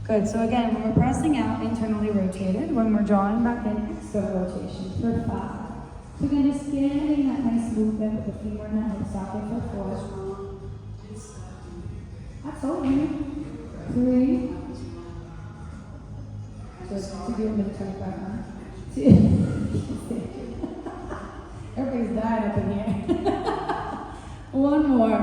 Good, so again, when we're pressing out, internally rotated. When we're drawing back in, external rotation for 5. So again, just getting that nice movement with the femur and that hip socket for 4. Absolutely. 3. So to do a minute 25 on. 2. Everybody's dying up in here. 1 more.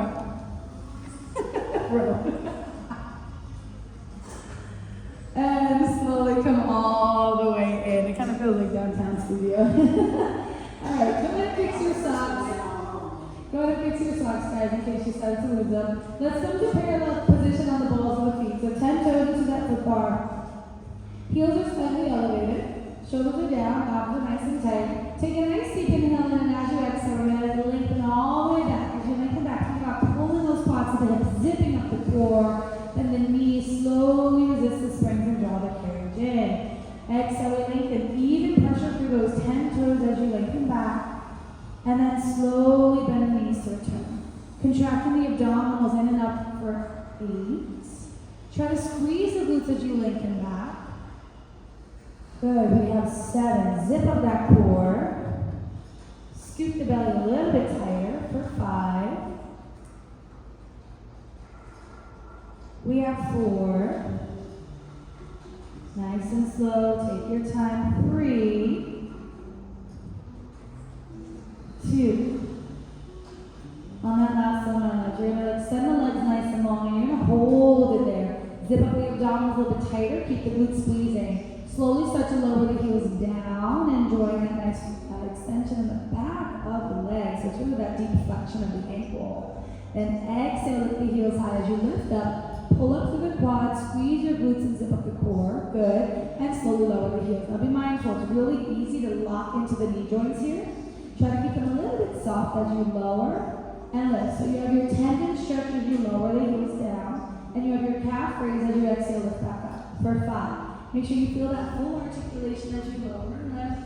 And slowly come all the way in. It kind of feels like downtown studio. Alright, go ahead and fix your socks. Go ahead and fix your socks, guys, in case you start to lose them. Let's come to parallel position on the balls of the feet. So 10 toes into that foot bar. Heels are slightly elevated. Shoulders are down, arms are nice and tight. Take a nice deep inhale, and as you exhale, we're going to lengthen all the way back. As you lengthen back, think about pulling those quads to the hips, zipping up the core. And the knees slowly resist the springs and draw the carriage in. Exhale, lengthen. Even pressure through those 10 toes as you lengthen back. And then slowly bend the knees to return. Contracting the abdominals in and up for 8. Try to squeeze the glutes as you lengthen back. Good, we have 7. Zip up that core. Scoop the belly a little bit tighter for 5. We have 4. Nice and slow, take your time. 3, 2. On that last one, you're going to extend the legs nice and long, and you're going to hold it there. Zip up the abdominals a little bit tighter, keep the glutes squeezing. Slowly start to lower the heels down, enjoying that nice extension in the back of the legs. So it's really that deep flexion of the ankle. Then exhale, lift the heels high as you lift up. Pull up through the quads, squeeze your glutes and zip up the core. Good. And slowly lower the heels. Now be mindful, it's really easy to lock into the knee joints here. Try to keep them a little bit soft as you lower and lift. So you have your tendon stretch as you lower the heels down. And you have your calf raise as you exhale, lift back up. For 5. Make sure you feel that full articulation as you lower and lift.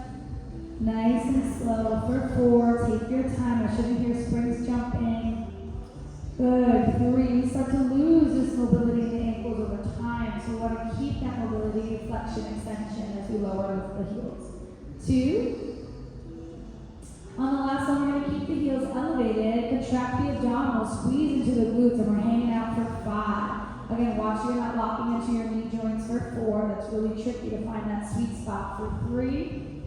Nice and slow. For 4, take your time. I shouldn't hear springs jumping. Good. 3, we start to lose this mobility in the ankles over time. So we want to keep that mobility, flexion, extension as we lower the heels. 2. On the last one, we're going to keep the heels elevated, contract the abdominals, squeeze into the glutes, and we're hanging out for 5. Again, watch you're not locking into your knee joints for 4. That's really tricky to find that sweet spot for 3,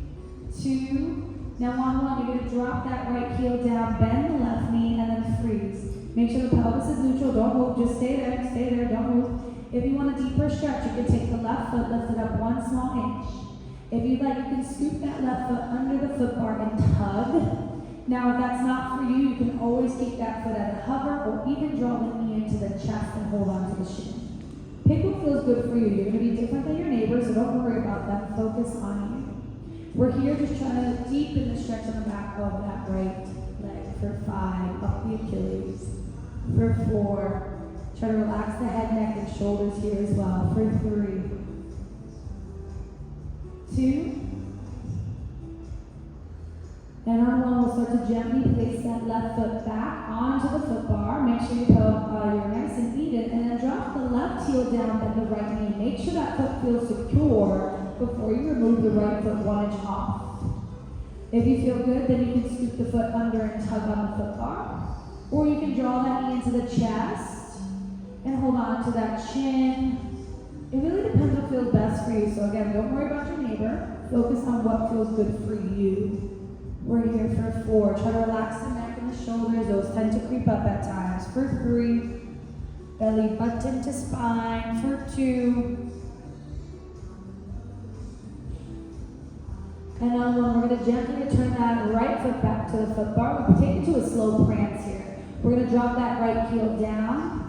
2. Now on 1, you're going to drop that right heel down, bend the left knee, and then freeze. Make sure the pelvis is neutral. Don't move. Just stay there. Don't move. If you want a deeper stretch, you can take the left foot, lift it up 1 small inch. If you'd like, you can scoop that left foot under the foot bar and tug. Now, if that's not for you, you can always keep that foot at a hover or even draw the knee into the chest and hold on to the shin. Pick what feels good for you. You're going to be different than your neighbors, so don't worry about that. Focus on you. We're here just trying to deepen the stretch on the back of that right leg. For 5, up the Achilles. For 4, try to relax the head, neck, and shoulders here as well. For 3, 2, and on 1, we'll start to gently place that left foot back onto the foot bar. Make sure you're nice and even, and then drop the left heel down, bend the right knee. Make sure that foot feels secure before you remove the right foot 1 inch off. If you feel good, then you can scoop the foot under and tug on the foot bar. Or you can draw that knee into the chest and hold on to that chin. It really depends what feels best for you. So again, don't worry about your neighbor. Focus on what feels good for you. We're here for 4. Try to relax the neck and the shoulders. Those tend to creep up at times. For 3, belly button to spine. For 2. And on 1, we're going to gently return that right foot back to the foot bar. We'll take it to a slow prance here. We're going to drop that right heel down,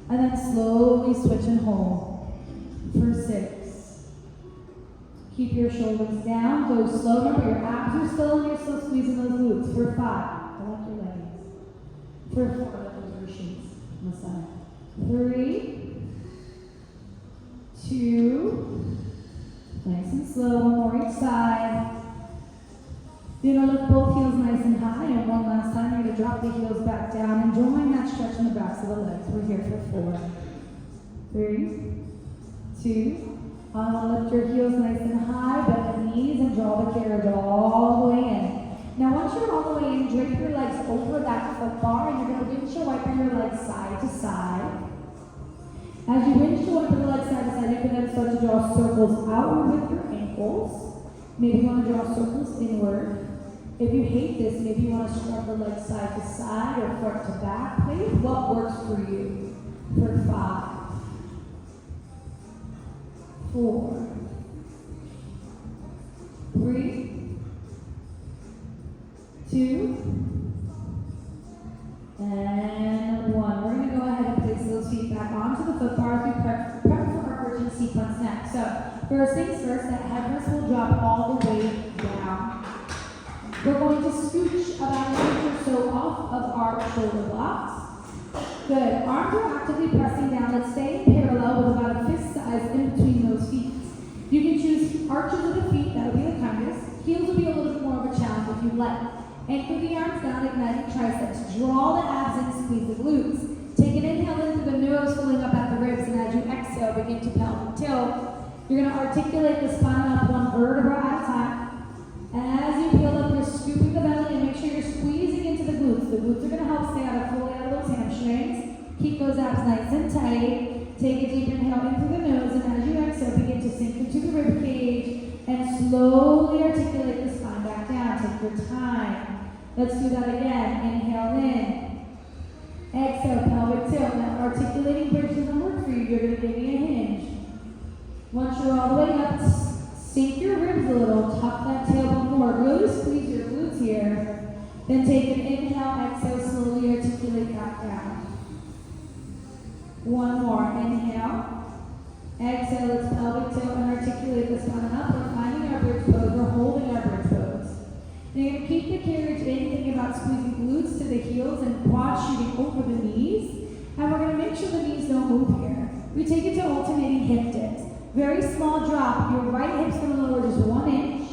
and then slowly switch and hold. For 6. Keep your shoulders down, go slow. Remember, your abs are still, and you're still squeezing those glutes. For 5, I like your legs. For 4, I like those rishis on the side. 3, 2, nice and slow, 1 more each side. You're going to lift both heels nice and high, and 1 last time, you're going to drop the heels back down, enjoying that stretch in the backs of the legs. We're here for 4, 3, 2. I want to lift your heels nice and high, bend the knees, and draw the carriage all the way in. Now, once you're all the way in, drape your legs over that foot bar, and you're going to windshield wiper your legs side to side. As you windshield wiper the legs side to side, you can then start to draw circles outward with your ankles. Maybe you want to draw circles inward. If you hate this, maybe you want to scrub the legs side to side or front to back. Play with what works for you. For 5, 4, 3, 2, and 1. We're going to go ahead and place those feet back onto the foot bar as we prep for our virgin sequence next. So, first things first, that headrest will drop all the way down. We're going to scooch about an inch or so off of our shoulder blocks. Good. Arms are actively pressing down. Let's stay in parallel with about a fist size in between those feet. You can choose arches of the feet. That will be the kindest. Heels will be a little bit more of a challenge if you like. Anchor the arms down, igniting triceps. Draw the abs in, squeeze the glutes. Take an inhale in through the nose, filling up at the ribs, and as you exhale, begin to pelvic tilt. You're going to articulate the spine up one vertebra at a time. As you peel up, you're scooping the belly and make sure you're squeezing into the glutes. The glutes are going to help stay fully out of those hamstrings. Keep those abs nice and tight. Take a deep inhale in through the nose, and as you exhale, begin to sink into the rib cage and slowly articulate the spine back down. Take your time. Let's do that again. Inhale in. Exhale, pelvic tilt. Now articulating bridge doesn't work for you. You're going to give me a hinge. Once you're all the way up, sink your ribs a little. Tuck that tailbone more. Really squeeze your glutes here. Then take an inhale, exhale, slowly articulate back down. One more. Inhale. Exhale, let's pelvic tilt and articulate the spine up. We're finding our bridge pose. We're holding our bridge pose. Now you're going to keep the carriage in, thinking about squeezing glutes to the heels and quads shooting over the knees. And we're going to make sure the knees don't move here. We take it to alternating hip dips. Very small drop. Your right hip's going to lower just 1 inch.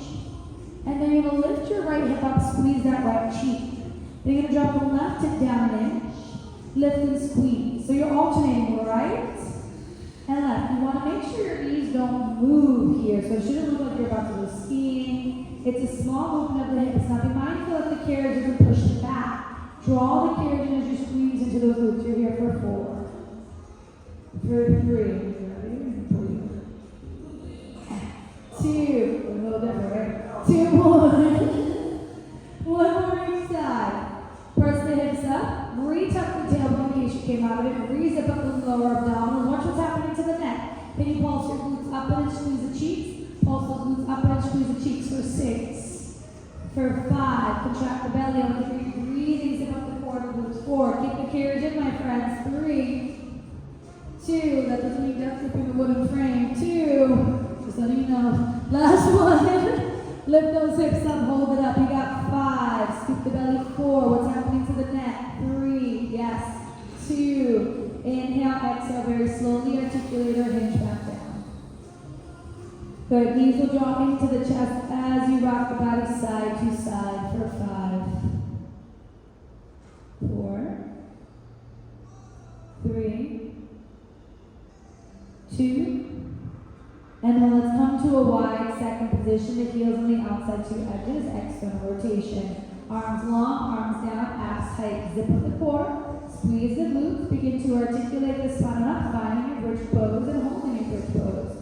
And then you're going to lift your right hip up, squeeze that right cheek. Then you're going to drop the left hip down 1 inch. Lift and squeeze. So you're alternating right and left. You want to make sure your knees don't move here. So it shouldn't look like you're about to go skiing. It's a small movement of the hips. Now be mindful that the carriage isn't pushed back. Draw the carriage in as you squeeze into those glutes. You're here for 4. For 3. 2, a little different, right? 2 more. 1 more each side. Press the hips up. Retuck the tailbone in case you came out of it. Re-zip up the lower abdominals. Watch what's happening to the neck. Can you pulse your glutes up and squeeze the cheeks? Pulse the glutes up and squeeze the cheeks for 6. For 5, contract the belly on the 3. Breathing, zip up the core and glutes. 4, keep the carriage in, my friends. 3, 2, that doesn't mean death gripping the wooden frame. 2. Just letting you know. Last one. Lift those hips up, hold it up. You got 5. Scoop the belly. 4. What's happening to the neck? 3. Yes. 2. Inhale, exhale. Very slowly articulate or hinge back down. Good. Knees will draw into the chest as you rock the body side to side for 5, 4, 3, 2. And then let's come to a wide second position. The heels on the outside 2 edges, external rotation. Arms long, arms down, abs tight. Zip up the core, squeeze the glutes. Begin to articulate the spine up, finding your bridge pose and holding your bridge pose.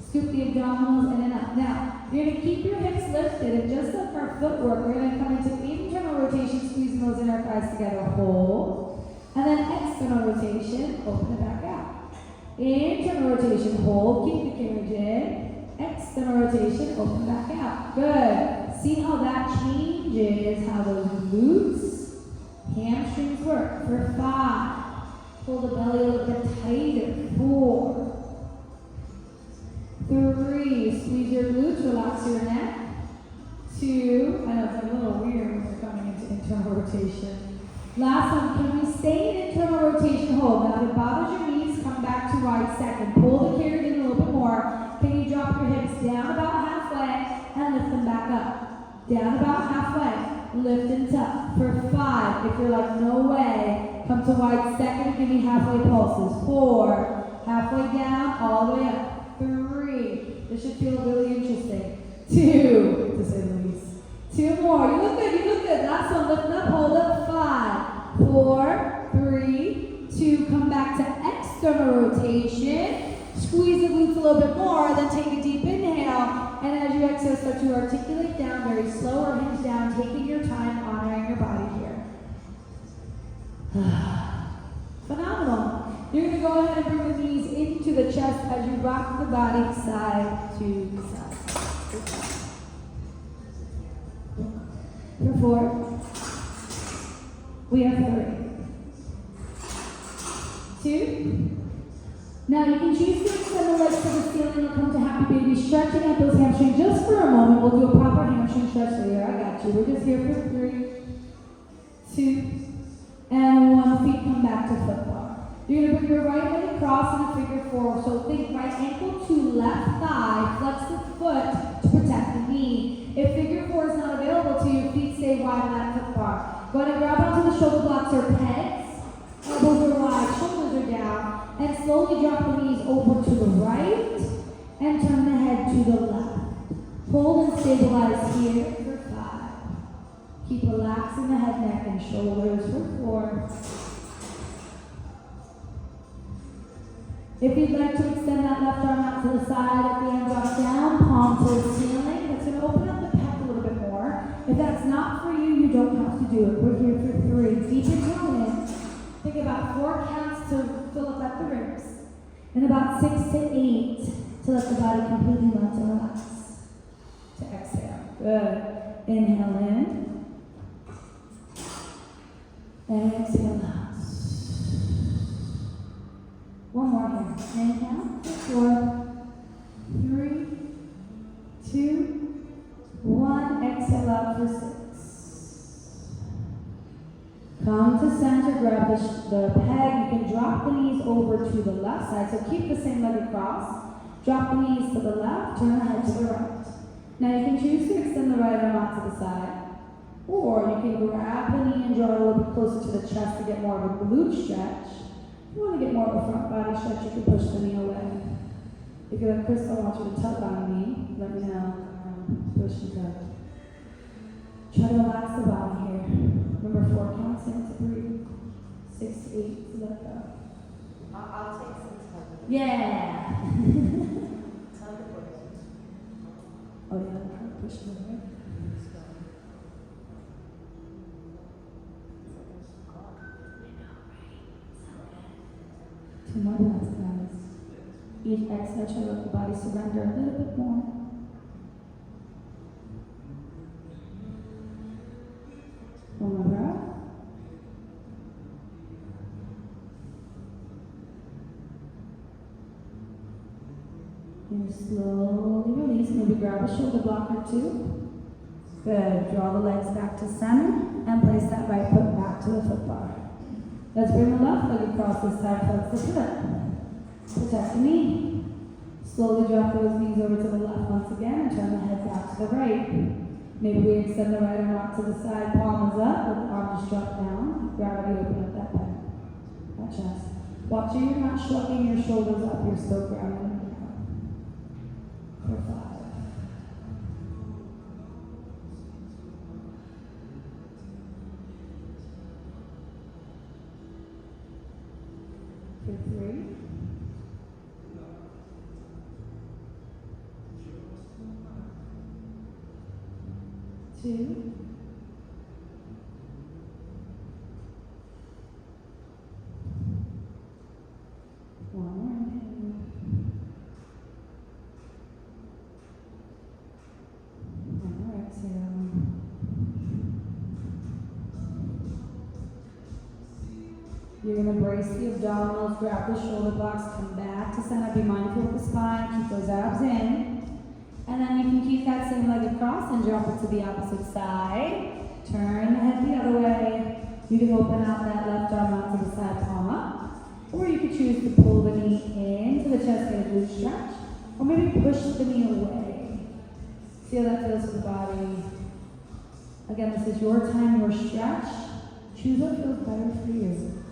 Scoop the abdominals in and up. Now, you're going to keep your hips lifted, and just like our footwork, we're going to come into internal rotation, squeezing those inner thighs together. Hold. And then external rotation, open it back out. Internal rotation, hold, keep the carriage in. External rotation, open back out. Good. See how that changes how those glutes, hamstrings work. For 5, pull the belly a little bit tighter. 4, 3, squeeze your glutes, relax your neck. 2, I know it's a little weird when we're coming into internal rotation. Last one, can we stay in internal rotation hold? Now if it bothers your knees, come back to wide second. Pull the carriage in a little bit more. Can you drop your hips down about halfway and lift them back up? Down about halfway, lift and tuck. For 5, if you're like, no way, come to wide second, give me halfway pulses. 4, halfway down, all the way up. This should feel really interesting. 2, to say the least. 2 more. You look good, you look good. Last one, lift up, hold up. 5, 4, 3, 2. Come back to external rotation. Squeeze the glutes a little bit more, then take a deep inhale. And as you exhale, start to articulate down, very slow or hinge down, taking your time, honoring your body here. Phenomenal. You're going to go ahead and bring the knees into the chest as you rock the body side to side. For 4. We have 3. 2. Now you can choose to extend the legs to the ceiling or come to happy baby, stretching out those hamstrings just for a moment. We'll do a proper hamstring stretch later. I got you. We're just here for 3, 2, and 1. Feet come back to foot bar. You're going to bring your right leg across in a figure 4. So think right ankle to left thigh, flex the foot to protect the knee. If figure 4 is not available to you, feet stay wide on that foot bar. Go ahead and grab onto the shoulder blocks or pegs. Elbows are wide, shoulders are down, and slowly drop the knees over to the right and turn the head to the left. Hold and stabilize here for 5. Keep relaxing the head, neck, and shoulders for 4. If you'd like to extend that left arm out to the side at the end, drop down, palm to the ceiling. That's going to open up the pec a little bit more. If that's not for you, you don't have to do it. We're here for 3. Deep inhale in. Think about 4 counts to fill up at the ribs. And about 6 to 8 to let the body completely melt and relax. To exhale. Good. Inhale in. And exhale out. One more here. Inhale. 4, 3, 2, 1. Exhale out for 6. Come to center, grab the peg. You can drop the knees over to the left side. So keep the same leg across. Drop the knees to the left, turn the head to the right. Now you can choose to extend the right arm out to the side. Or you can grab the knee and draw it a little bit closer to the chest to get more of a glute stretch. If you want to get more of a front body stretch, you can push the knee away. If you're like, Crystal, I want you to tug on me, let me know. Push and tug. Try to relax the body here. Remember 4 counts in to breathe. 6 to 8 to let go. I'll take some time. Yeah. Tug of war. Oh yeah, push it away. 2 more breaths, guys. Each exhale, try to let the body surrender a little bit more. One more breath. And slowly release. Maybe grab a shoulder block or 2. Good. Draw the legs back to center and place that right foot back to the foot bar. Let's bring the left leg across this time. Flex the foot. Protect the knee. Slowly drop those knees over to the left once again and turn the head back to the right. Maybe we extend the right arm out to the side, palm is up, let the arm just drop down. Gravity open up that back, that chest. Watch sure you're not shrugging your shoulders up, you're still grounded down. For 5. For 3. 2. 1 more inhale. 1 more exhale. You're going to brace the abdominals, grab the shoulder blocks, come back to center, be mindful of the spine, keep those abs in. And then you can keep that same leg across and drop it to the opposite side. Turn the head the other way. You can open out that left arm out to the side, palm up. Or you could choose to pull the knee into the chest, get a glute stretch. Or maybe push the knee away. See how that feels for the body. Again, this is your time, your stretch. Choose what feels better for you.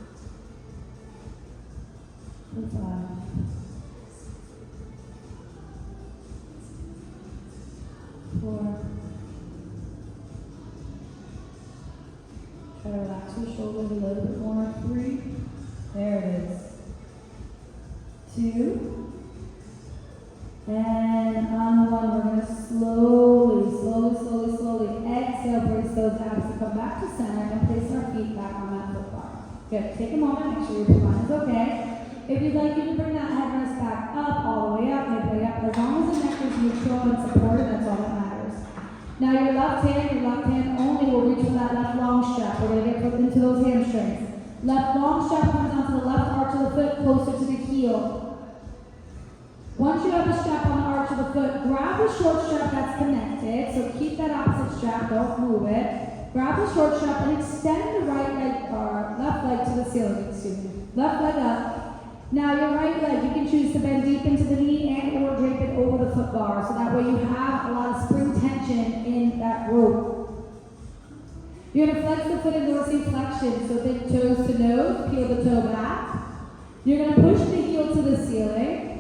For 5. back to your shoulders a little bit more. 3. There it is. 2. And on 1, we're going to slowly exhale, brace those abs to come back to center and place our feet back on that foot bar. Good. Take a moment, make sure your spine is okay. If you'd like, you can bring that headrest back up, all the way up, midway up. As long as the neck is neutral and supported, that's all that matters. Now your left hand only will reach for that left long strap. We're going to get into those hamstrings. Left long strap comes onto the left arch of the foot, closer to the heel. Once you have the strap on the arch of the foot, grab the short strap that's connected. So keep that opposite strap, don't move it. Grab the short strap and extend the right leg or left leg to the ceiling, Left leg up. Now your right leg, you can choose to bend deep into the knee and or drape it over the foot bar. So that way you have a lot of spring tension in that rope. You're going to flex the foot in dorsiflexion. So think toes to nose, peel the toe back. You're going to push the heel to the ceiling.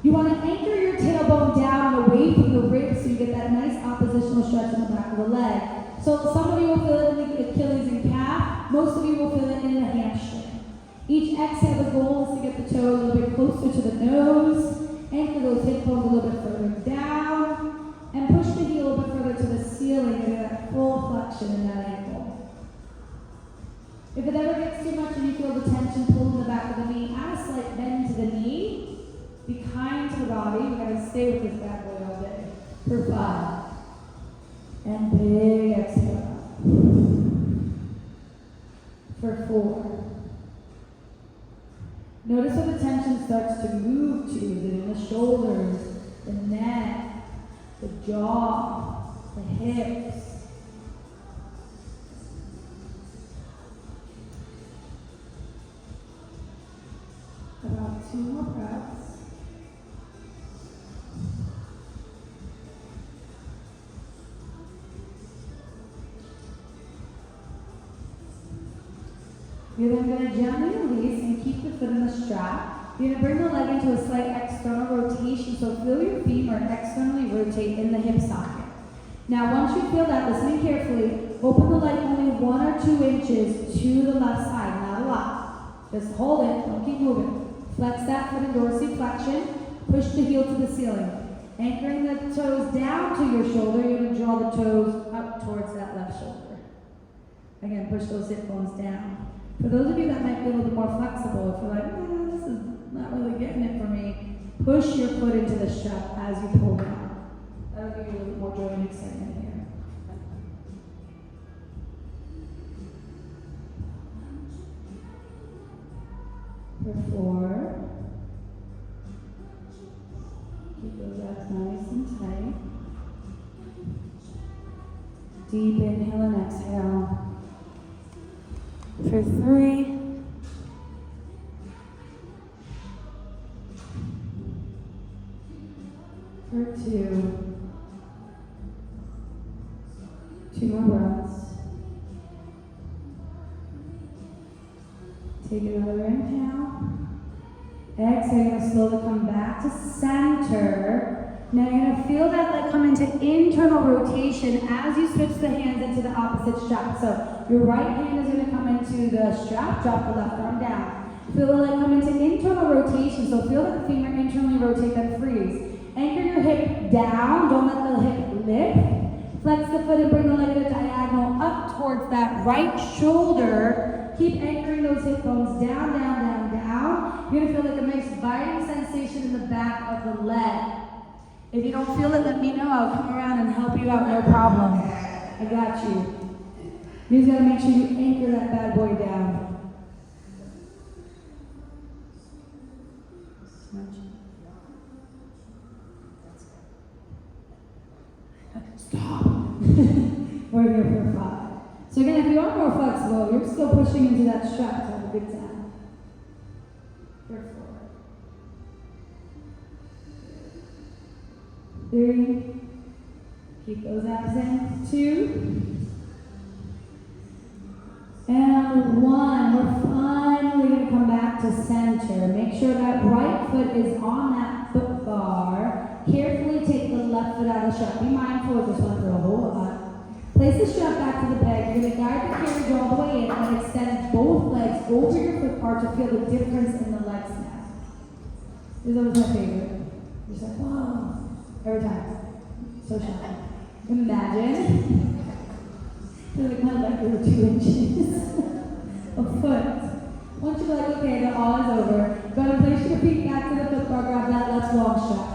You want to anchor your tailbone down and away from the ribs so you get that nice oppositional stretch in the back of the leg. So some of you will feel it in the Achilles and calf. Most of you will feel it in the hamstring. Each exhale, the goal is to get the toe a little bit closer to the nose, anchor those hip bones a little bit further down, and push the heel a little bit further to the ceiling and get that full flexion in that ankle. If it ever gets too much and you feel the tension pull in the back of the knee, add a slight bend to the knee. Be kind to the body. We're going to stay with this bad boy all day. For 5. And big exhale. For 4. Notice where the tension starts to move to. Is it in the shoulders, the neck, the jaw, the hips? About 2 more breaths. You're then going to gently release and keep the foot in the strap. You're going to bring the leg into a slight external rotation, so feel your femur externally rotate in the hip socket. Now once you feel that, listening carefully, open the leg only 1 or 2 inches to the left side, not a lot. Just hold it, don't keep moving. Flex that foot in dorsiflexion, push the heel to the ceiling. Anchoring the toes down to your shoulder, you're going to draw the toes up towards that left shoulder. Again, push those hip bones down. For those of you that might be a little bit more flexible, if you're like, this is not really getting it for me, push your foot into the strap as you pull down. That'll give you a little more joy and excitement here. For 4. Keep those abs nice and tight. Deep inhale and exhale. For 3. For 2. 2 more breaths. Take another inhale. Exhale, you're going to slowly come back to center. Now you're going to feel that leg come into internal rotation as you switch the hands into the opposite strap. So your right hand is going to come into the strap, drop the left arm down. Feel the leg come into internal rotation, so feel that the femur internally rotate, then freeze. Anchor your hip down, don't let the hip lift. Flex the foot and bring the leg at a diagonal up towards that right shoulder. Keep anchoring those hip bones down, down, down, down. You're going to feel like a nice biting sensation in the back of the leg. If you don't feel it, let me know. I'll come around and help you out, no problem. I got you. You just gotta make sure you anchor that bad boy down. Stop. We're here for 5. So again, if you are more flexible, you're still pushing into that strap to have a good time. For 4. 3. Keep those abs in. 2. And 1. We're finally going to come back to center. Make sure that right foot is on that foot bar. Carefully take the left foot out of the strap. Be mindful, just went through a whole lot. Place the strap back to the peg. You're going to guide the carriage all the way in and extend both legs over your foot bar to feel the difference in the leg snap. This is always my favorite. You're just like, whoa. Every time. So shocking. Imagine. Feel like my leg grew 2 inches of foot. Once you're like, okay, the awe is over, go ahead and place your feet back to the foot bar, grab that left long strap.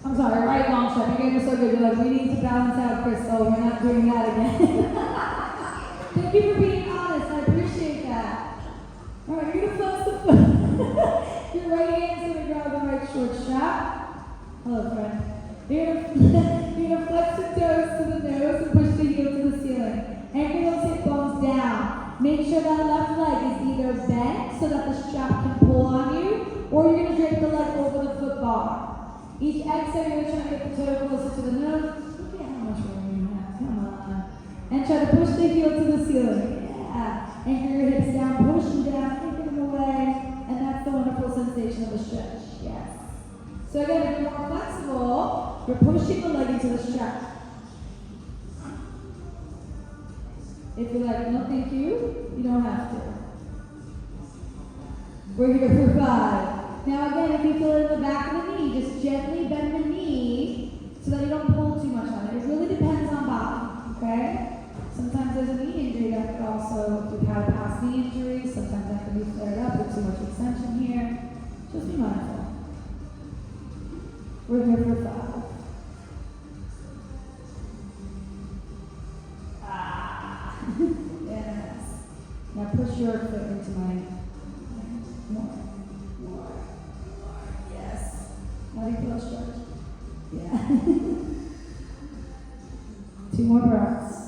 I'm sorry, right long strap. You guys are so good. You're like, we need to balance out, Crystal. We're not doing that again. Thank you for being honest. I appreciate that. All right, you're going to flex the foot. Your right hand's going to grab the right short strap. Hello, friend. You're gonna flex the toes to the nose and push the heel to the ceiling. Anchor those hip bones down. Make sure that left leg is either bent so that the strap can pull on you, or you're gonna drape the leg over the foot bar. Each exhale, you're gonna try to get the toe closer to the nose. Look at how much room you have. Come on. And try to push the heel to the ceiling. Yeah. Anchor your hips down, push them down, kick them away, and that's the wonderful sensation of a stretch. Yes. So again, if you're more flexible, you're pushing the leg into the strap. If you're like, no thank you, you don't have to. We're here for 5. Now again, if you feel it in the back of the knee, just gently bend the knee so that you don't pull too much on it. It really depends on body, okay? Sometimes there's a knee injury that could also, if you've had a past knee injury, sometimes that can be flared up with too much extension here. Just be mindful. We're here for 5. Yes. Now push your foot into mine. More. Yes. How do you feel stretch? Yeah. 2 more breaths.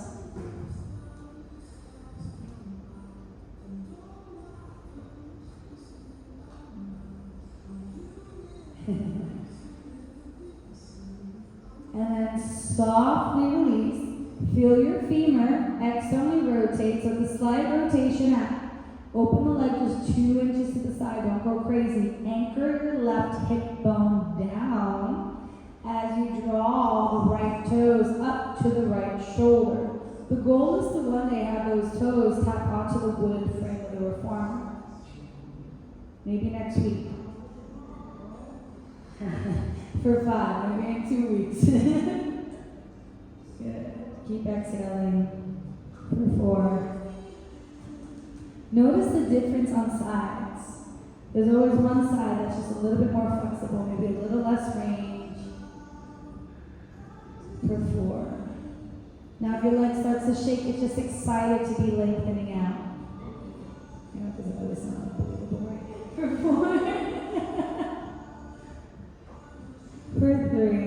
And then softly release. Feel your femur externally rotate, so the slight rotation out. Open the leg just 2 inches to the side, don't go crazy. Anchor your left hip bone down as you draw the right toes up to the right shoulder. The goal is to one day have those toes tap onto the wooden frame of the reformer. Maybe next week. For 5, maybe in 2 weeks. Good. Keep exhaling. For 4. Notice the difference on sides. There's always one side that's just a little bit more flexible, maybe a little less range. For 4. Now if your leg starts to shake, it's just excited to be lengthening out. You know, because it always sounds unbelievable, right? For 4. For 3.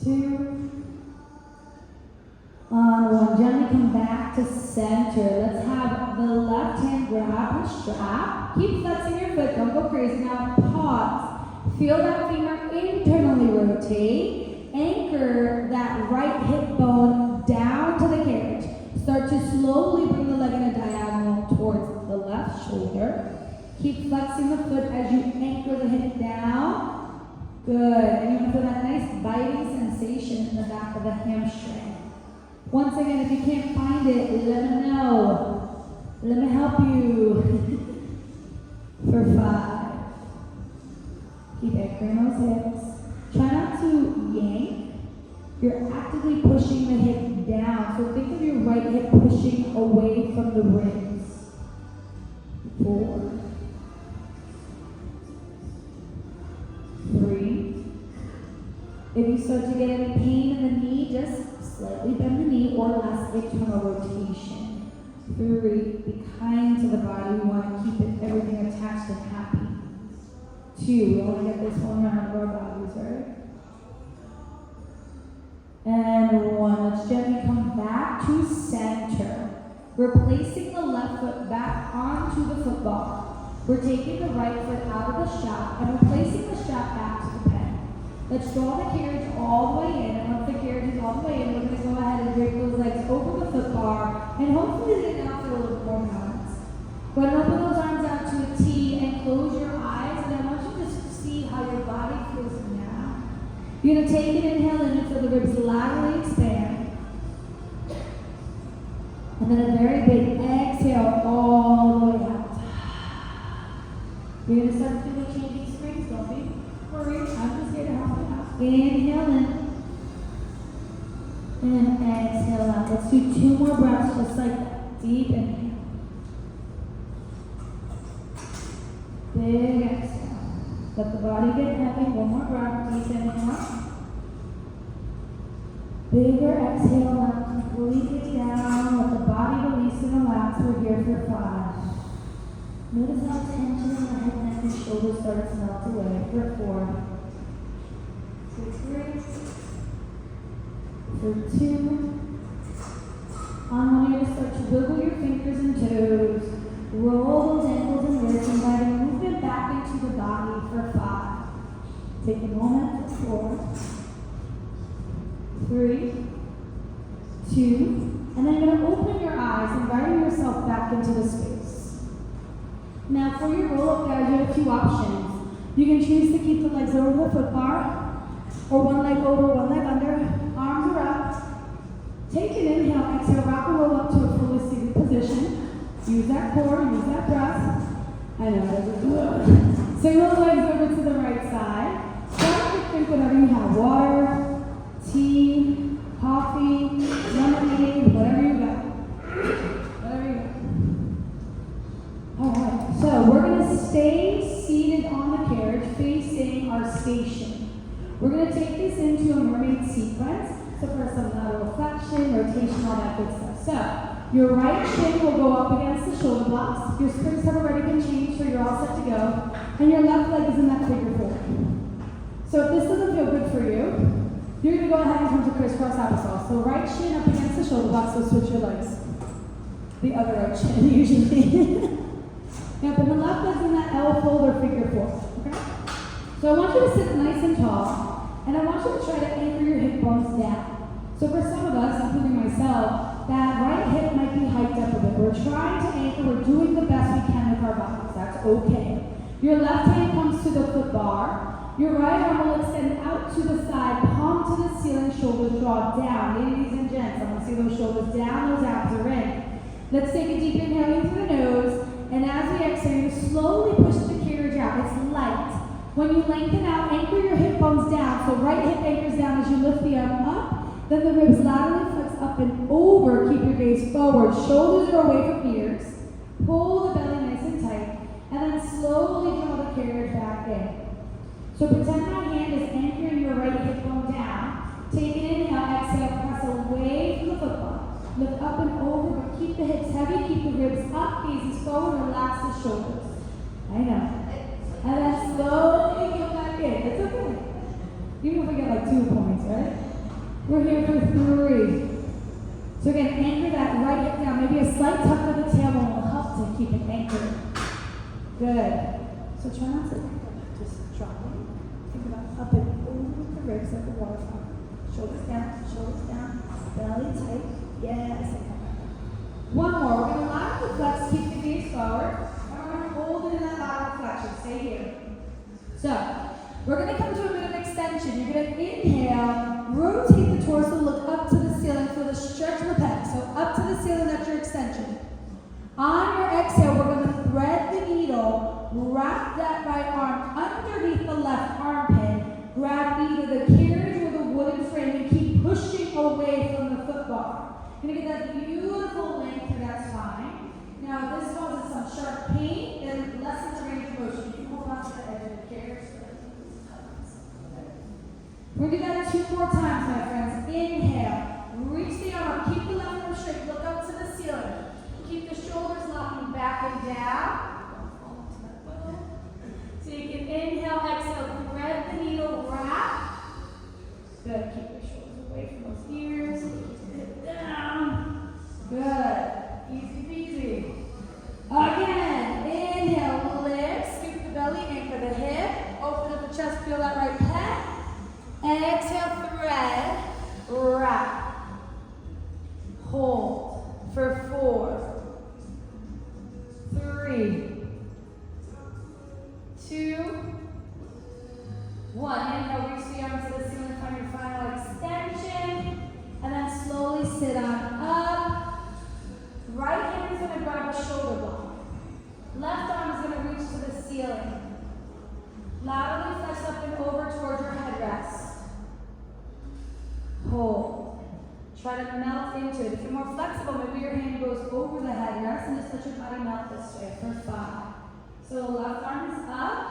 2. On 1. Gently come back to center. Let's have the left hand grab the strap. Keep flexing your foot. Don't go crazy. Now pause. Feel that femur internally rotate. Anchor that right hip bone down to the carriage. Start to slowly bring the leg in a diagonal towards the left shoulder. Keep flexing the foot as you anchor the hip down. Good. And you're going to feel that nice biting sensation in the back of the hamstring. Once again, if you can't find it, let me know. Let me help you. For 5. Keep anchoring those hips. Try not to yank. You're actively pushing the hip down. So think of your right hip pushing away from the ribs. 4. 3. If you start to get any pain in the knee, just slightly bend the knee or less internal rotation. 3. Be kind to the body. We want to keep everything attached and happy. 2. We only get this one round of our bodies, right? And 1. Let's gently come back to center. We're placing the left foot back onto the foot bar. We're taking the right foot out of the strap and we're placing the strap back to the pen. Let's draw the carriage all the way in, and once the carriage is all the way in, we're going to go ahead and drape those legs over the foot bar, and hopefully they now feel a little more balanced. Go ahead and open those arms out to a T and close your eyes, and I want you to just see how your body feels now. You're going to take an inhale in and feel the ribs laterally expand. And then a very big exhale all the way out. You're going to start feeling changing springs. Don't be worried. I'm just here to help you out. Inhale in. And exhale out. Let's do 2 more breaths just like that. Deep inhale. Big exhale. Let the body get heavy. 1 more breath. Deep inhale. Bigger exhale out completely down. Let the body release and relax. We're here for 5. Notice how tension in the head, neck, and shoulders start to melt away. For 4. For 3. For 2. On 1, you're going to start to wiggle your fingers and toes. Roll those ankles and wrists, inviting movement back into the body for 5. Take a moment for 4. 3, 2, and then you're going to open your eyes, inviting yourself back into the space. Now for your roll-up guys, you have 2 options. You can choose to keep the legs over the foot bar, or 1 leg over, 1 leg under, arms are up. Take an inhale, exhale, rock and roll up to a fully seated position. Use that core, use that breath. I know, that's good. Swing those legs over to the right side. Start to drink whatever you have, water, tea, coffee, lemonade, whatever you got. Whatever you got. Alright, so we're going to stay seated on the carriage facing our station. We're going to take this into a mermaid sequence. So first some lateral flexion, rotation, all that good stuff. So your right shin will go up against the shoulder blocks. Your springs have already been changed, so you're all set to go. And your left leg is in that figure 4. So if this doesn't feel good for you, you're going to go ahead and come to crisscross applesauce. So right shin up against the shoulder blocks, so switch your legs. The other right shin, usually. Yep, and the left leg's in that L fold or figure 4. Okay? So I want you to sit nice and tall, and I want you to try to anchor your hip bones down. So for some of us, including myself, that right hip might be hiked up a bit. We're trying to anchor, we're doing the best we can with our bodies. That's okay. Your left hand comes to the foot bar. Your right arm will extend out to the side, palm to the ceiling, shoulders draw down. Ladies and gents, I want to see those shoulders down, those abs are in. Let's take a deep inhale in through the nose, and as we exhale, you slowly push the carriage out. It's light. When you lengthen out, anchor your hip bones down. So right hip anchors down as you lift the arm up, then the ribs laterally flex up and over. Keep your gaze forward. Shoulders are away from ears. Pull the belly nice and tight, and then slowly draw the carriage back in. So pretend that hand is anchoring your right hip bone down. Take an inhale, exhale, press away from the foot bar. Lift up and over, but keep the hips heavy, keep the ribs up, gaze forward, relax the shoulders. I know. And then slowly go back in. It's okay. Even if we get like 2 points, right? We're here for 3. So again, anchor that right hip down. Maybe a slight tuck of the tailbone will help to keep it anchored. Good. So try not to just drop it. Think about up and over the ribs like a waterfall. Shoulders down, belly tight. Yes, and come back up. 1 more. We're going to lateral flex, keep the gaze forward. And we're going to hold it in that lateral flexion. Stay here. So, we're going to come to a bit of extension. You're going to inhale, rotate the torso, look up to the ceiling, feel the stretch in the pec. So up to the ceiling, that's your extension. On your exhale, we're going to thread the needle, wrap that right arm underneath the left armpit, grab either the carriage or the wooden frame, and keep pushing away from the foot bar. You're going to get that beautiful length through that spine. Now, if this causes some sharp pain, then lessen the range of motion. You can hold on to the edge of the carriage. We're going to do that 2 more times, my friends. Inhale, reach the arm up, keep the left arm straight, look up to the ceiling. Keep the shoulders locking back and down. So you can inhale, exhale, thread the needle, wrap. Good, keep your shoulders away from those ears. Keep it down. Good, easy peasy. Again, inhale, lift, scoop the belly, anchor the hip, open up the chest, feel that right pec. Exhale, thread, wrap. Hold for 4, 3, 2, 1. Inhale, reach the arms to the ceiling. shoulder block. Left arm is going to reach to the ceiling. Laterally flex up and over towards your headrest. Hold. Try to melt into it. If you're more flexible, maybe your hand goes over the headrest and just let your body melt this way for 5. So left arm is up.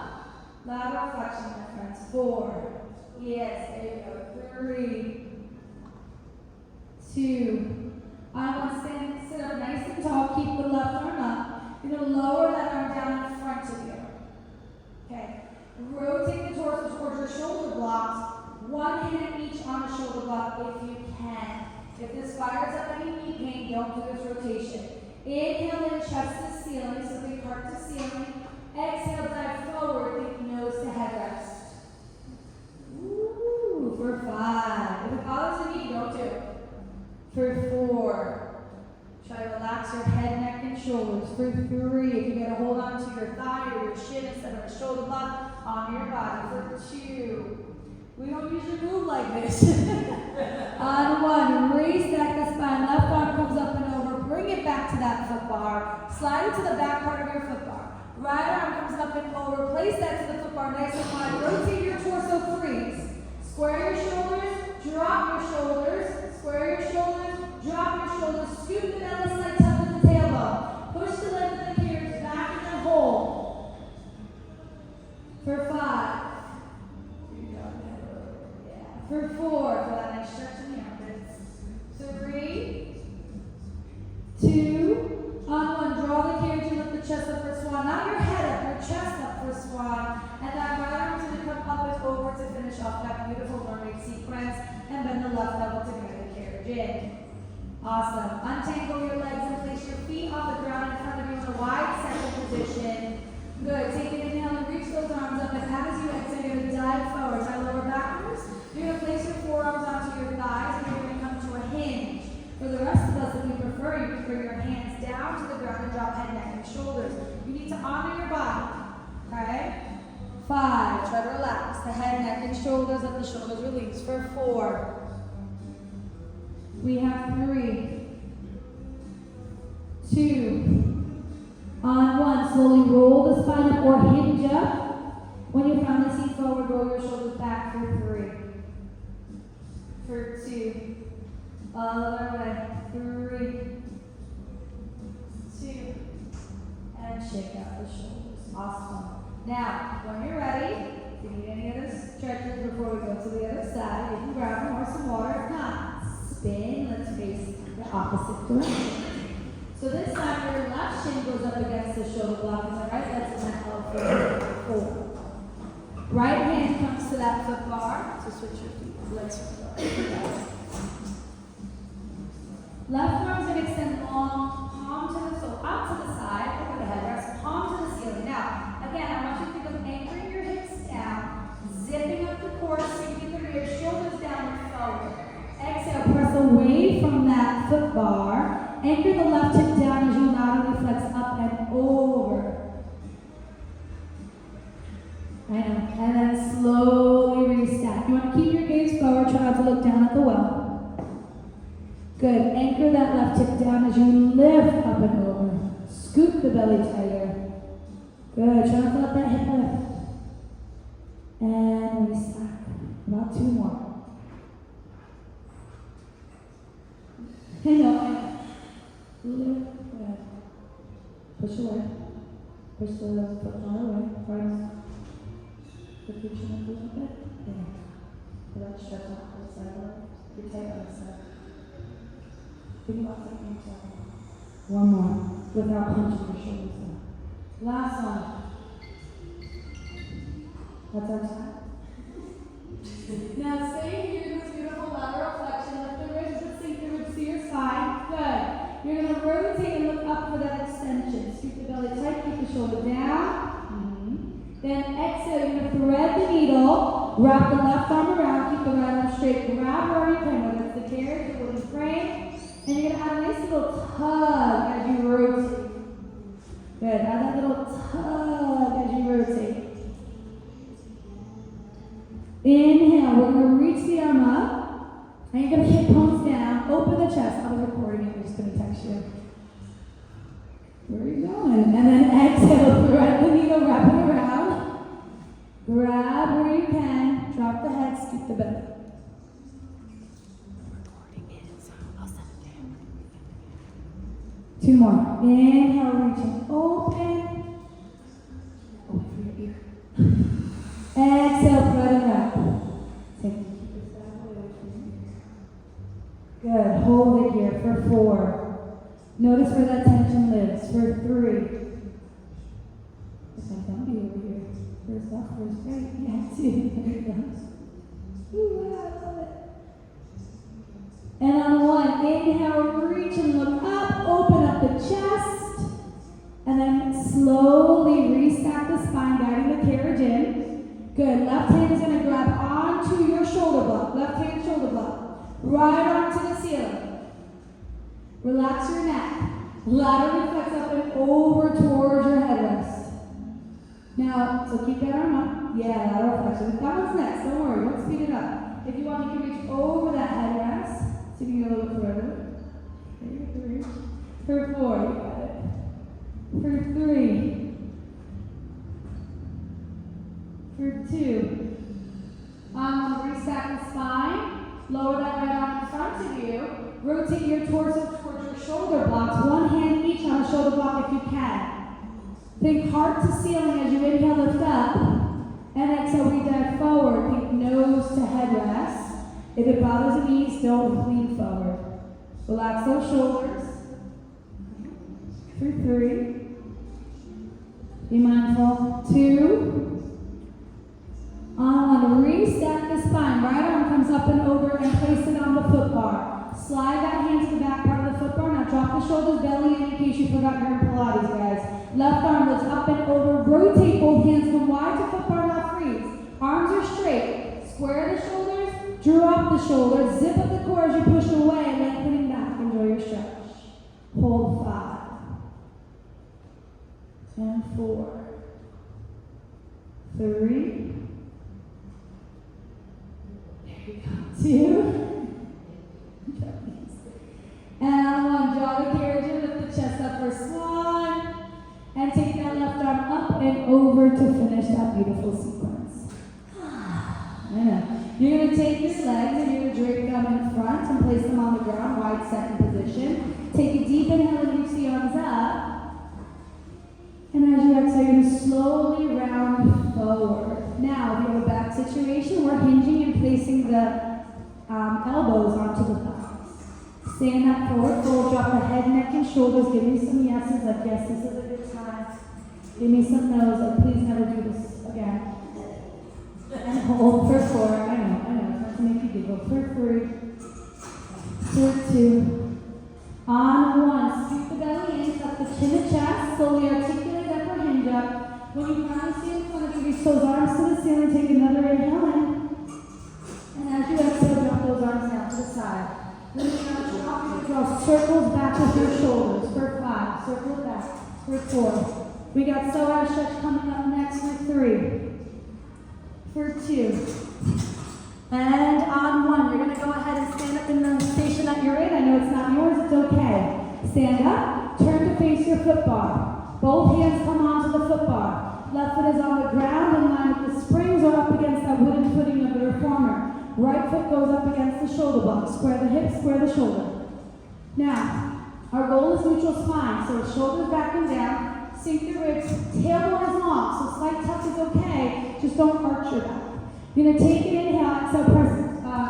Lateral flexion, my friends. 4. Yes, there you go. 3. 2. I want to stand, sit up nice and tall. Keep the left arm up. You're going to lower that arm down in front of you. Okay. Rotate the torso towards your shoulder blocks. One hand each on the shoulder block if you can. If this fires up any knee pain, don't do this rotation. Inhale in, chest to ceiling, so think heart to ceiling. Exhale, dive forward, think nose to headrest. Ooh, for 5. If it bothers the knee, don't do it. For 4. Try to relax your head, neck, and shoulders. For 3, if you get a hold on to your thigh or your shin instead of a shoulder block on your body. For 2. We don't usually move like this. On 1, raise back the spine. Left arm comes up and over. Bring it back to that foot bar. Slide it to the back part of your foot bar. Right arm comes up and over. Place that to the foot bar nice and wide. Rotate your torso, freeze. Square your shoulders. Drop your shoulders. Square your shoulders. Drop your shoulders. Scoop the belly side, tuck in the tailbone. Push the leg of the gears back in the hole. For 5. For 4, for that nice stretch in the armpits. 3, 2, on 1. Draw the carriage and lift the chest up for swan. Not your head up, your chest up for swan. And that right arm's going to come up and over to finish off that beautiful mermaid sequence. And bend the left elbow to carry the carriage in. Awesome. Untangle your legs and place your feet off the ground in front of you in a wide center position. Good. Take an inhale and reach those arms up. And as you exhale, you're going to dive forward. Dive lower backwards. You're going to place your forearms onto your thighs and you're going to come to a hinge. For the rest of us, if you prefer, you can bring your hands down to the ground and drop head, neck, and shoulders. You need to honor your body. Okay? 5. Try to relax the head, neck, and shoulders. Let the shoulders release. For 4. We have 3. 2. On 1, slowly roll the spine up or hinge up. When you find the seat forward, roll your shoulders back for 3. For 2. Other way. 3. 2. And shake out the shoulders. Awesome. Now, when you're ready, if you need any other stretches before we go to the other side, you can grab more some water. If not, spin. Let's face the opposite direction. So this time, your left shin goes up against the shoulder block, and the right leg's in that elbow for 4. Right hand comes to that foot bar. So switch your feet. Let's go. Left arm's going to extend long, palm to the soul, out to the side, over the headrest, palm to the ceiling. Now, again, I want you to think of anchoring your hips down, zipping up the core, sinking through your shoulders down and forward. Exhale, press away from that foot bar. Anchor the left hip down as you laterally flex up and over. I know. And then slowly restack. You want to keep your gaze forward, try not to look down at the well. Good. Anchor that left hip down as you lift up and over. Scoop the belly tighter. Good. Try not to let that hip lift. And restack. About 2 more. I know. Lift. Good. Push away. Push the foot away. Right. Put your chin up a little bit. Yeah. Let it stretch out to the side. You're tight on the side. Think about taking it down. 1 more. Without punching your shoulders down. Last one. That's our time. Now stay here in this beautiful lateral flexion. Lift the ribs and sink the ribs to your spine. Good. You're going to rotate and look up for that extension. Scoop the belly tight. Keep the shoulder down. Then exhale, you're going to thread the needle, wrap the left arm around, keep the right arm straight, grab where you can, whether it's the carriage, the wooden frame, and you're going to add a nice little tug as you rotate. Good, add that little tug as you rotate. Inhale, we're going to reach the arm up, and you're going to hip bones down, open the chest. I was recording it, I'm just going to text you. Where are you? And then exhale, thread the needle, wrap it around. Grab where you can, drop the head, scoop the belly. Two more. Inhale, reaching open. Open for your ear. Exhale, thread and wrap. Good. Hold it here for 4. Notice where that tension lives. For 3. It's like Gumby over here. First left, first right. Yeah, 2. There it goes. Ooh, I love it. And on 1, inhale, reach and look up. Open up the chest. And then slowly restack the spine, guiding the carriage in. Good. Left hand is going to grab onto your shoulder block. Left hand shoulder block. Right arm to the ceiling. Relax your neck. Laterally flex up and over towards your headrest. Now, so keep that arm up. Yeah, lateral flexion. That one's next. Don't worry. Don't speed it up. If you want, you can reach over that headrest. So you can go a little further. Okay, for 4, you got it. For 3. For 2. Restack the spine. Lower that right arm in front of you. Rotate your torso towards your shoulder blocks. One hand each on the shoulder block if you can. Think heart to ceiling as you inhale, lift up. And exhale, we dive forward. Think nose to headrest. If it bothers the knees, don't lean forward. Relax those shoulders. For 3. Be mindful. 2. On 1, restack the spine. Right arm comes up and over and place it on the foot bar. Slide that hand to the back part of the foot bar. Now drop the shoulders, belly in case you forgot you're in Pilates, guys. Left arm lifts up and over. Rotate both hands from wide to foot bar, not freeze. Arms are straight. Square the shoulders, drop the shoulders. Zip up the core as you push away, lengthening back. Enjoy your stretch. Hold 5. And 4. 3. 2. And on 1, draw the carriage in, lift the chest up for swan. And take that left arm up and over to finish that beautiful sequence. I know. You're going to take your legs and you're going to drape them in front and place them on the ground, wide set in position. Take a deep inhale and reach the arms up. And as you exhale, you're going to slowly round forward. Now, if you have a back situation, we're hinging and placing the elbows onto the thighs. Stand up forward, fold, drop the head, neck, and shoulders. Give me some yeses, like yes, this is a good time. Give me some no's, like please never do this again. And hold for 4. I know, it's not to make you giggle. For 3. For 2. On 1, scoop the belly in, tuck the chin and chest, slowly articulate that for hinge up. When you finally see in front of you, reach those arms to the ceiling, take another inhale in. And as you exhale, drop those arms down to the side. Then you're going to draw circles back with your shoulders. For 5, circle it back. For 4. We got psoas stretch coming up next for 3. For 2. And on 1, you're going to go ahead and stand up in the station that you're in. I know it's not yours, it's okay. Stand up, turn to face your foot bar. Both hands come onto the foot bar. Left foot is on the ground in line with the springs or up against that wooden footing of the reformer. Right foot goes up against the shoulder block. Square the hips, square the shoulder. Now, our goal is neutral spine. So shoulders back and down. Sink the ribs. Tailbone is long, so slight touch is okay. Just don't arch your back. You're going to take an inhale, exhale, press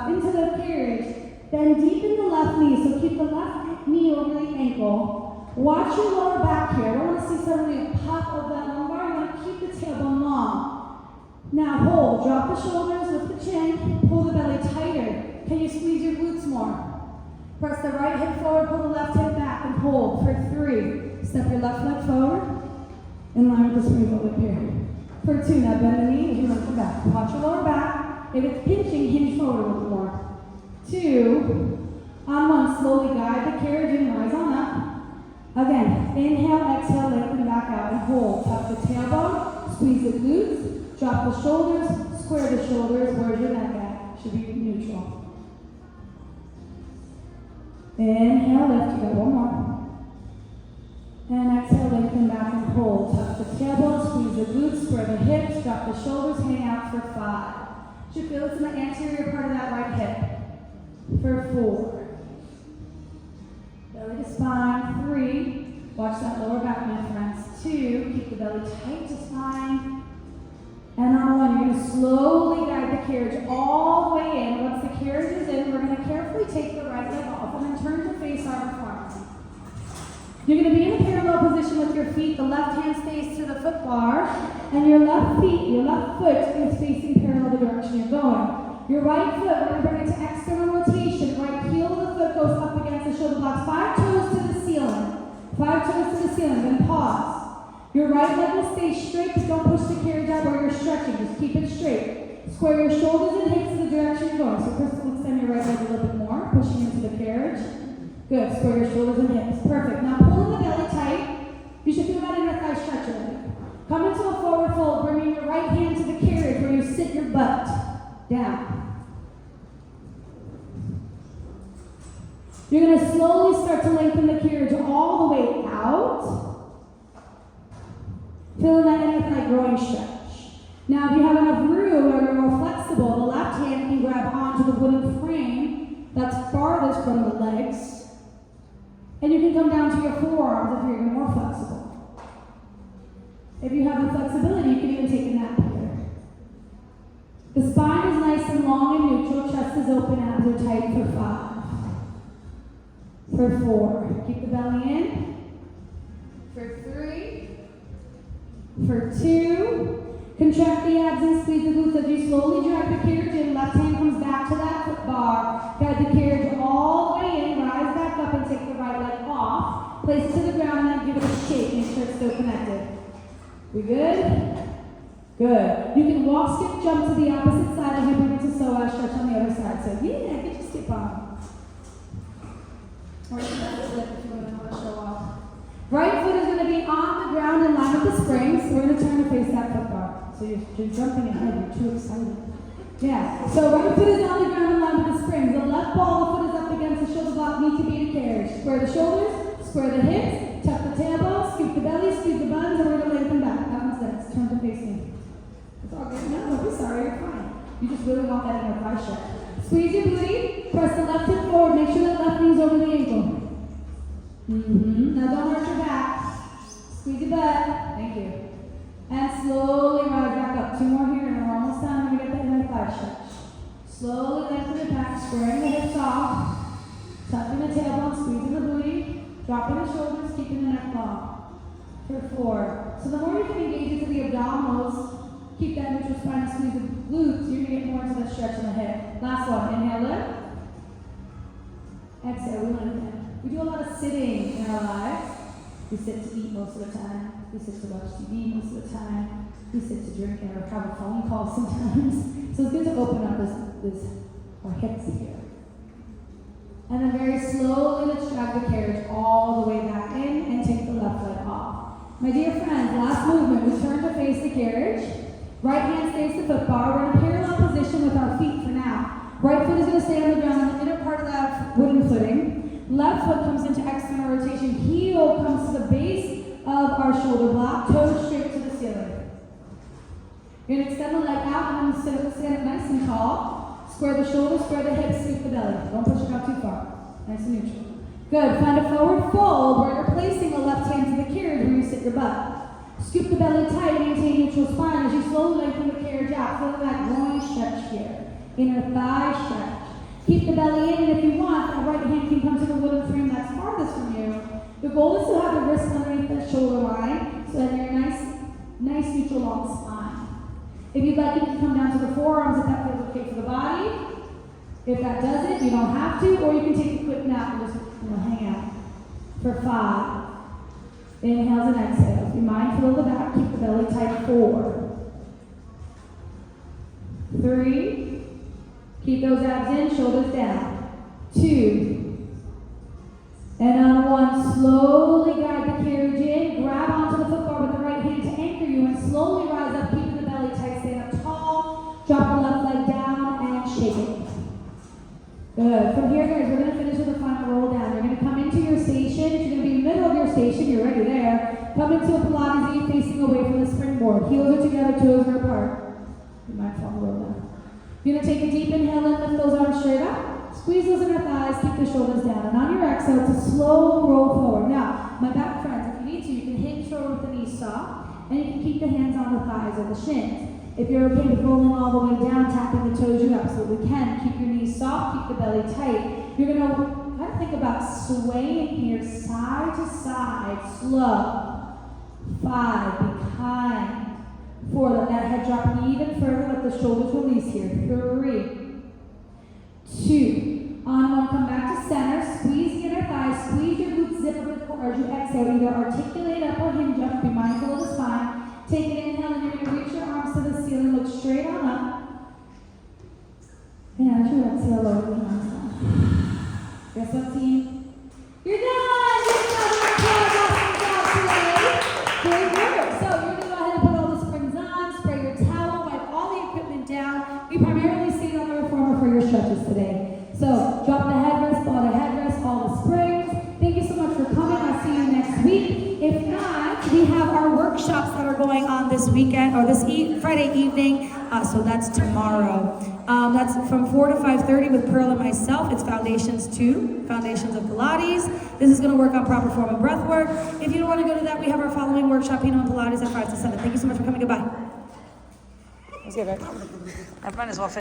into the carriage. Then deepen the left knee. So keep the left knee over the ankle. Watch your lower back here. I don't want to see suddenly a pop of that lumbar. You want to keep the tailbone long. Now hold. Drop the shoulders, lift the chin. Pull the belly tighter. Can you squeeze your glutes more? Press the right hip forward, pull the left hip back, and hold for 3. Step your left leg forward. In line with the spring foot here. For 2, now bend the knee as you lift the back. Watch your lower back. If it's pinching, hinge forward a little more. 2. On 1, slowly guide the carriage and rise on up. Again, inhale, exhale, lengthen back out and hold. Tuck the tailbone, squeeze the glutes, drop the shoulders, square the shoulders. Where's your neck at? Should be neutral. Inhale, lift. You got 1 more. And exhale, lengthen back and hold. Tuck the tailbone, squeeze the glutes, square the hips, drop the shoulders, hang out for 5. Should feel it's in the anterior part of that right hip. For 4. Belly to spine. 3. Watch that lower back, my friends. 2. Keep the belly tight to spine. And on 1, you're going to slowly guide the carriage all the way in. Once the carriage is in, we're going to carefully take the right leg off and then turn to face our reformer. You're going to be in a parallel position with your feet. The left hand stays to the foot bar, and your left foot is facing parallel the direction you're going. Your right foot, we're going to bring it to external rotation. Right heel of the foot goes up against the shoulder blocks. 5 toes to the ceiling. 5 toes to the ceiling. Then pause. Your right leg will stay straight, but don't push the carriage out where you're stretching. Just keep it straight. Square your shoulders and hips to the direction you're going. So first we'll extend your right leg a little bit more, pushing into the carriage. Good. Square your shoulders and hips. Perfect. Now pull in the belly tight. You should feel that inner thigh stretch already. Come into a forward fold, bringing your right hand to the carriage where you sit your butt down. You're going to slowly start to lengthen the carriage all the way out. Feeling that inner thigh growing stretch. Now, if you have enough room or you're more flexible, the left hand can grab onto the wooden frame that's farthest from the legs. And you can come down to your forearms if you're even more flexible. If you have the flexibility, you can even take a nap here. The spine is nice and long and neutral. Chest is open, abs are tight for 5. For 4. Keep the belly in. For 3. For 2. Contract the abs and squeeze the glutes as you slowly drag the carriage in. Left hand comes back to that foot bar. Guide the carriage all the way in. Rise back up and take the right leg off. Place it to the ground and then give it a shake. Make sure it's still connected. We good? Good. You can walk, skip, jump to the opposite side and you bring it to psoas. Stretch on the other side. So yeah, get your skip on. Or you can flip if you want to show off. Right foot is going to be on the ground in line with the springs. We're going to turn to face that foot bar. So you're jumping ahead. You're too excited. Yeah. So right foot is on the ground in line with the springs. The left ball of the foot is up against the shoulder block. Need to be a carriage. Square the shoulders. Square the hips. Tuck the tailbone. Scoop the belly. Squeeze the buns. And we're going to lengthen back. That one's next. Turn to face me. It's all good. No, don't be sorry. You're fine. You just really want that inner thigh stretch. Squeeze your booty. Press the left hip forward. Make sure that left knee's over the ankle. Now don't hurt your back. Squeeze your butt. Thank you. And slowly rise back up. 2 more here and we're almost done. We're going to get the inner thigh stretch. Slowly lengthen it back, squaring the hips off. Tucking the tailbone, squeezing the booty. Dropping the shoulders, keeping the neck long. For 4. So the more you can engage into the abdominals, keep that neutral spine and squeeze the glutes, you're going to get more into the stretch in the hip. Last one. Inhale, lift. Exhale, we lengthen. We do a lot of sitting in our lives. We sit to eat most of the time. We sit to watch TV most of the time. We sit to drink or have a phone call sometimes. So it's good to open up our hips here. And then very slowly, let's drag the carriage all the way back in and take the left leg off. My dear friends, last movement. We turn to face the carriage. Right hand stays the foot bar. We're in a parallel position with our feet for now. Right foot is going to stay on the ground on the inner part of that wooden footing. Left foot comes into external rotation. Heel comes to the base of our shoulder block. Toes straight to the ceiling. You're going to extend the leg out and then stand up nice and tall. Square the shoulders, square the hips, scoop the belly. Don't push it out too far. Nice and neutral. Good. Find a forward fold where you're placing the left hand to the carriage where you sit your butt. Scoop the belly tight, maintain neutral spine as you slowly lengthen the carriage out. Feel that groin stretch here. Inner thigh stretch. Keep the belly in, and if you want, that right hand can come to the wooden frame that's farthest from you. The goal is to have the wrist underneath the shoulder line so that you're nice neutral long spine. If you'd like, you can come down to the forearms if that feels okay for the body. If that doesn't, you don't have to, or you can take a quick nap and just hang out. For 5. Inhales and exhales. Be mindful of the back. Keep the belly tight. 4. 3. Keep those abs in, shoulders down. 2. And on 1, slowly guide the carriage in. Grab onto the foot bar with the right hand to anchor you and slowly rise up, keeping the belly tight. Stand up tall. Drop the left leg down and shake it. Good. From here, guys, we're going to finish with a final roll down. You're going to come into your station. You're going to be in the middle of your station. You're already there. Come into a Pilates knee facing away from the springboard. Heels are together, toes are apart. You might fall a little down. You're gonna take a deep inhale and lift those arms straight up. Squeeze those inner thighs, keep the shoulders down. And on your exhale, it's a slow roll forward. Now, my back friends, if you need to, you can hinge forward with the knees soft, and you can keep the hands on the thighs or the shins. If you're okay with rolling all the way down, tapping the toes, you absolutely can. Keep your knees soft, keep the belly tight. You're gonna kind of think about swaying here, side to side, slow. 5, be kind. 4, let that head drop even further, let the shoulders release here. 3, 2, on 1, come back to center, squeeze the inner thighs, squeeze your glutes, zip up the core as you exhale, either articulate up or hinge up, be mindful of the spine. Take an inhale and you're going to reach your arms to the ceiling, look straight on up. And as you exhale, lower the arms down. Guess what, team? You're done! You're done! Awesome job today. Great work. So you're going to go ahead and put all the springs on, spray your towel, wipe all the equipment down. We primarily stayed on the reformer for your stretches today. So drop the headrest, ball the headrest, all the springs. Thank you so much for coming. I'll see you next week. If not, we have our workshops that are going on this weekend, or this Friday evening, so that's tomorrow. That's from 4 to 5:30 with Pearl and myself. It's Foundations 2, Foundations of Pilates. This is going to work on proper form and breath work. If you don't want to go to that, we have our following workshop, Pino and Pilates at 5 to 7. Thank you so much for coming. Goodbye. Let's get back. I might as well finish.